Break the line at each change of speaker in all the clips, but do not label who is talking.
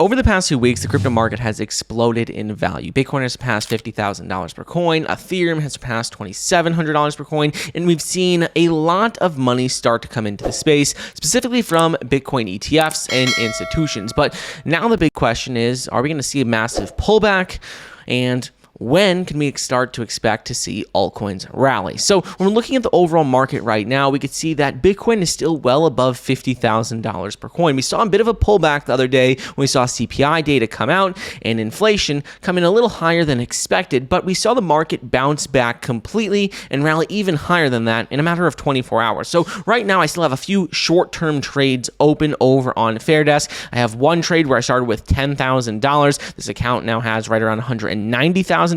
Over the past few weeks, the crypto market has exploded in value. Bitcoin has surpassed $50,000 per coin. Ethereum has surpassed $2,700 per coin. And we've seen a lot of money start to come into the space, specifically from Bitcoin ETFs and institutions. But now the big question is, are we going to see a massive pullback? And when can we start to expect to see altcoins rally? So when we're looking at the overall market right now, we could see that Bitcoin is still well above $50,000 per coin. We saw a bit of a pullback the other day when we saw CPI data come out and inflation come in a little higher than expected, but we saw the market bounce back completely and rally even higher than that in a matter of 24 hours. So right now, I still have a few short-term trades open over on Fairdesk. I have one trade where I started with $10,000. This account now has right around $190,000. You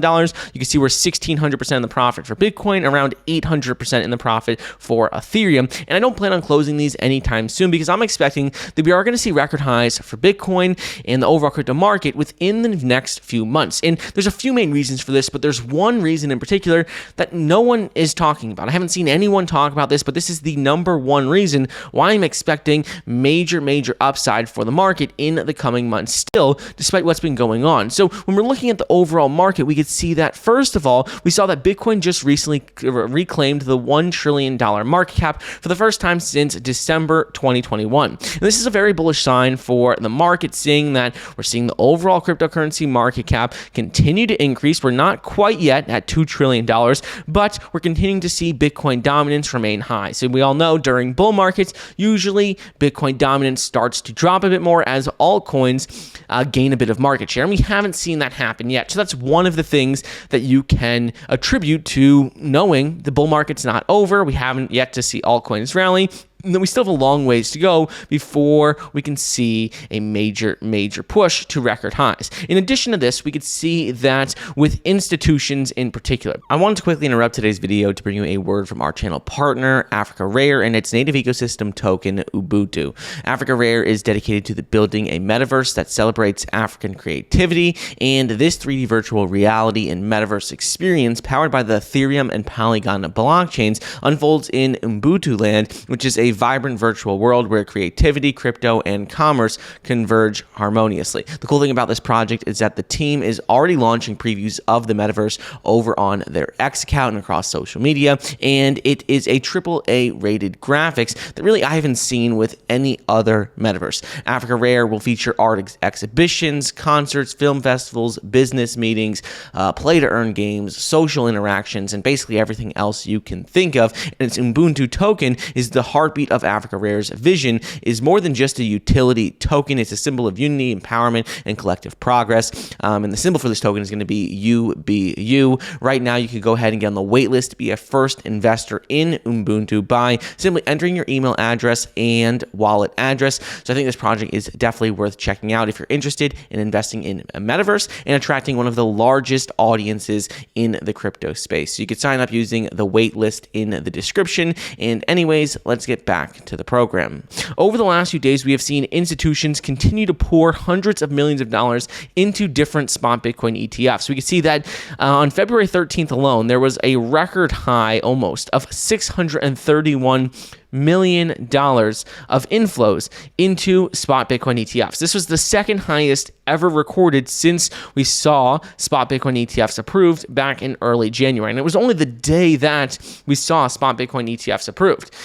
can see we're 1,600% in the profit for Bitcoin, around 800% in the profit for Ethereum. And I don't plan on closing these anytime soon because I'm expecting that we are going to see record highs for Bitcoin and the overall crypto market within the next few months. And there's a few main reasons for this, but there's one reason in particular that no one is talking about. I haven't seen anyone talk about this, but this is the number one reason why I'm expecting major upside for the market in the coming months still, despite what's been going on. So when we're looking at the overall market, we could see that, first of all, we saw that Bitcoin just recently reclaimed the $1 trillion market cap for the first time since December 2021. And this is a very bullish sign for the market, seeing that we're seeing the overall cryptocurrency market cap continue to increase. We're not quite yet at $2 trillion, but we're continuing to see Bitcoin dominance remain high. So we all know during bull markets, usually Bitcoin dominance starts to drop a bit more as altcoins gain a bit of market share. And we haven't seen that happen yet. So that's one of the things that you can attribute to knowing the bull market's not over. We haven't yet to see altcoins rally. And then we still have a long ways to go before we can see a major push to record highs. In addition to this, we could see that with institutions in particular. I wanted to quickly interrupt today's video to bring you a word from our channel partner, Africa Rare, and its native ecosystem token, Ubuntu. Africa Rare is dedicated to building a metaverse that celebrates African creativity, and this 3D virtual reality and metaverse experience, powered by the Ethereum and Polygon blockchains, unfolds in Ubuntu land, which is a vibrant virtual world where creativity, crypto, and commerce converge harmoniously. The cool thing about this project is that the team is already launching previews of the metaverse over on their X account and across social media, and it is a AAA rated graphics that really I haven't seen with any other metaverse. Africa Rare will feature art exhibitions, concerts, film festivals, business meetings, play-to-earn games, social interactions, and basically everything else you can think of. And its Ubuntu token is the heartbeat of Africa Rare's vision, is more than just a utility token. It's a symbol of unity, empowerment, and collective progress. And the symbol for this token is going to be UBU. Right now, you can go ahead and get on the wait list to be a first investor in Ubuntu by simply entering your email address and wallet address. So I think this project is definitely worth checking out if you're interested in investing in a metaverse and attracting one of the largest audiences in the crypto space. So you can sign up using the wait list in the description. And anyways, let's get back to the program. Over the last few days, we have seen institutions continue to pour hundreds of millions of dollars into different spot Bitcoin ETFs. We can see that on February 13th alone, there was a record high almost of $631 million of inflows into spot Bitcoin ETFs. This was the second highest ever recorded since we saw spot Bitcoin ETFs approved back in early January. And it was only the day that we saw spot Bitcoin ETFs approved.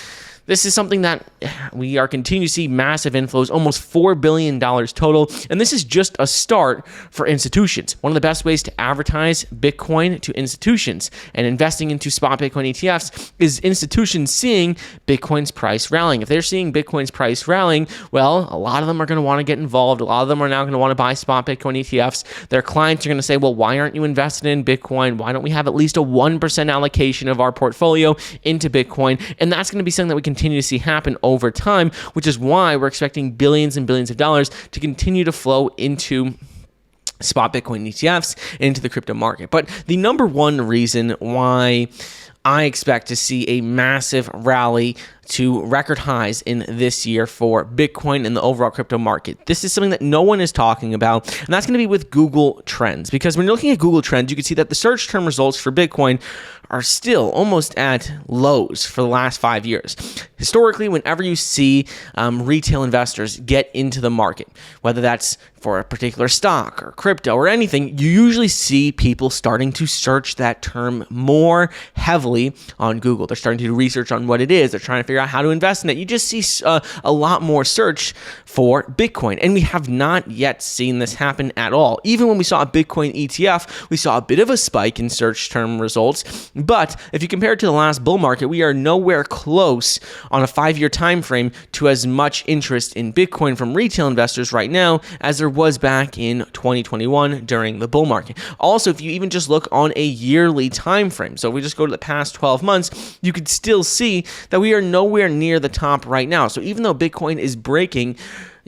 This is something that we are continuing to see massive inflows, almost $4 billion total. And this is just a start for institutions. One of the best ways to advertise Bitcoin to institutions and investing into spot Bitcoin ETFs is institutions seeing Bitcoin's price rallying. If they're seeing Bitcoin's price rallying, well, a lot of them are going to want to get involved. A lot of them are now going to want to buy spot Bitcoin ETFs. Their clients are going to say, well, why aren't you invested in Bitcoin? Why don't we have at least a 1% allocation of our portfolio into Bitcoin? And that's going to be something that we continue to see happen over time, which is why we're expecting billions and billions of dollars to continue to flow into spot Bitcoin ETFs and into the crypto market. But the number one reason why I expect to see a massive rally to record highs in this year for Bitcoin and the overall crypto market. This is something that no one is talking about, and that's going to be with Google Trends. Because when you're looking at Google Trends, you can see that the search term results for Bitcoin are still almost at lows for the last 5 years. Historically, whenever you see retail investors get into the market, whether that's for a particular stock or crypto or anything, you usually see people starting to search that term more heavily on Google. They're starting to do research on what it is. They're trying to figure out how to invest in it. You just see a lot more search for Bitcoin, and we have not yet seen this happen at all. Even when we saw a Bitcoin ETF, we saw a bit of a spike in search term results. But if you compare it to the last bull market, we are nowhere close on a 5-year time frame to as much interest in Bitcoin from retail investors right now as there was back in 2021 during the bull market. Also, if you even just look on a yearly time frame, so if we just go to the past 12 months, you could still see that we are nowhere near the top right now. So even though Bitcoin is breaking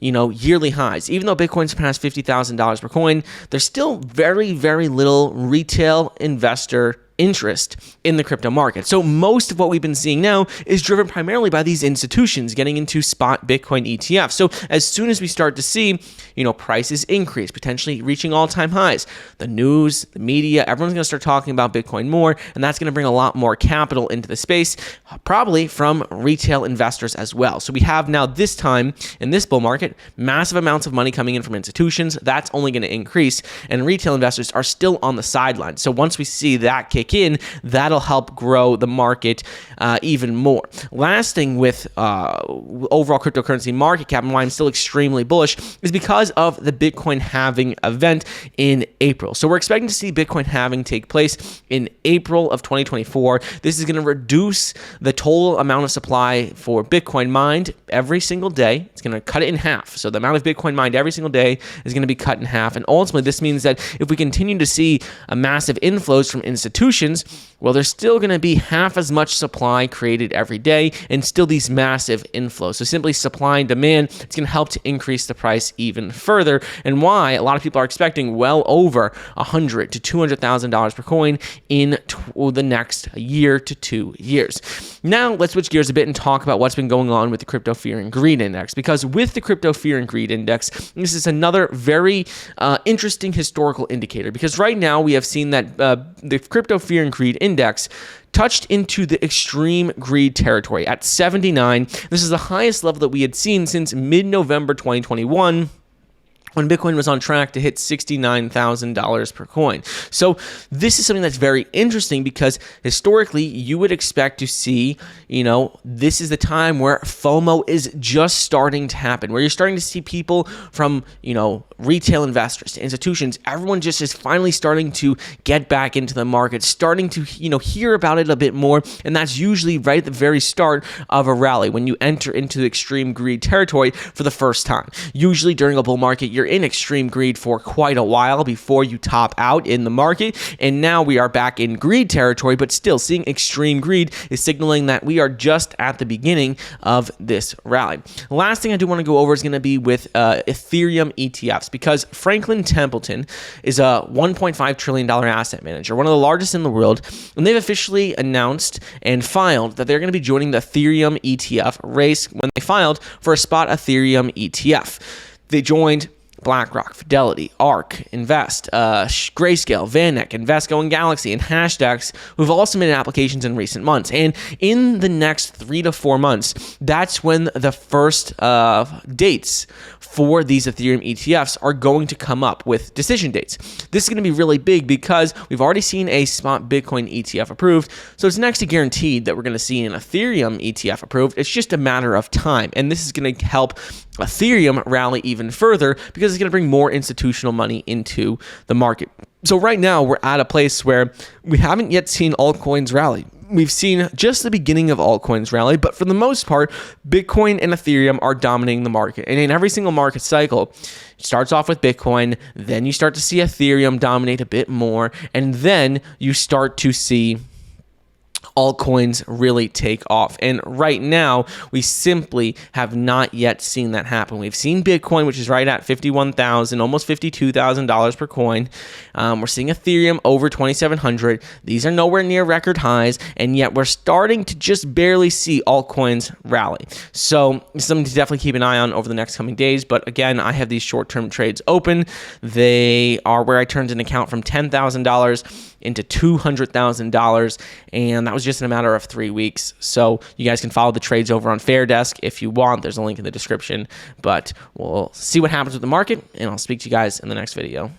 yearly highs, even though Bitcoin's past $50,000 per coin, there's still very, very little retail investor interest in the crypto market. So most of what we've been seeing now is driven primarily by these institutions getting into spot Bitcoin ETFs. So as soon as we start to see, prices increase, potentially reaching all-time highs, the news, the media, everyone's going to start talking about Bitcoin more, and that's going to bring a lot more capital into the space, probably from retail investors as well. So we have now this time in this bull market, massive amounts of money coming in from institutions. That's only going to increase, and retail investors are still on the sidelines. So once we see that kick in, that'll help grow the market even more. Last thing with overall cryptocurrency market cap and why I'm still extremely bullish is because of the Bitcoin halving event in April. So we're expecting to see Bitcoin halving take place in April of 2024. This is going to reduce the total amount of supply for Bitcoin mined every single day. It's going to cut it in half. So the amount of Bitcoin mined every single day is going to be cut in half. And ultimately, this means that if we continue to see a massive inflows from institutions, well, there's still going to be half as much supply created every day and still these massive inflows. So simply supply and demand, it's going to help to increase the price even further, and why a lot of people are expecting well over $100,000 to $200,000 per coin in the next year to 2 years. Now, let's switch gears a bit and talk about what's been going on with the Crypto Fear and Greed Index, because with the Crypto Fear and Greed Index, this is another very interesting historical indicator, because right now we have seen that the Crypto Fear and Greed Index touched into the extreme greed territory at 79. This is the highest level that we had seen since mid-November 2021, when Bitcoin was on track to hit $69,000 per coin. So this is something that's very interesting, because historically you would expect to see, this is the time where FOMO is just starting to happen, where you're starting to see people from, retail investors to institutions, everyone just is finally starting to get back into the market, starting to, hear about it a bit more. And that's usually right at the very start of a rally, when you enter into the extreme greed territory for the first time. Usually during a bull market, you're in extreme greed for quite a while before you top out in the market, and now we are back in greed territory, but still seeing extreme greed is signaling that we are just at the beginning of this rally. The last thing I do want to go over is going to be with Ethereum ETFs, because Franklin Templeton is a $1.5 trillion asset manager, one of the largest in the world, and they've officially announced and filed that they're going to be joining the Ethereum ETF race when they filed for a spot Ethereum ETF. They joined BlackRock, Fidelity, ARK, Invest, Grayscale, VanEck, Invesco, and Galaxy, and Hashdex, who've all submitted applications in recent months. And in the next 3 to 4 months, that's when the first dates for these Ethereum ETFs are going to come up with decision dates. This is going to be really big because we've already seen a spot Bitcoin ETF approved, so it's next to guaranteed that we're going to see an Ethereum ETF approved. It's just a matter of time, and this is going to help Ethereum rally even further because it's going to bring more institutional money into the market. So right now we're at a place where we haven't yet seen altcoins rally. We've seen just the beginning of altcoins rally, but for the most part, Bitcoin and Ethereum are dominating the market. And in every single market cycle, it starts off with Bitcoin, then you start to see Ethereum dominate a bit more, and then you start to see altcoins really take off. And right now, we simply have not yet seen that happen. We've seen Bitcoin, which is right at $51,000, almost $52,000 per coin. We're seeing Ethereum over 2,700. These are nowhere near record highs, and yet we're starting to just barely see altcoins rally. So it's something to definitely keep an eye on over the next coming days. But again, I have these short-term trades open. They are where I turned an account from $10,000 into $200,000, and that was just in a matter of 3 weeks. So you guys can follow the trades over on Fairdesk if you want. There's a link in the description, but we'll see what happens with the market, and I'll speak to you guys in the next video.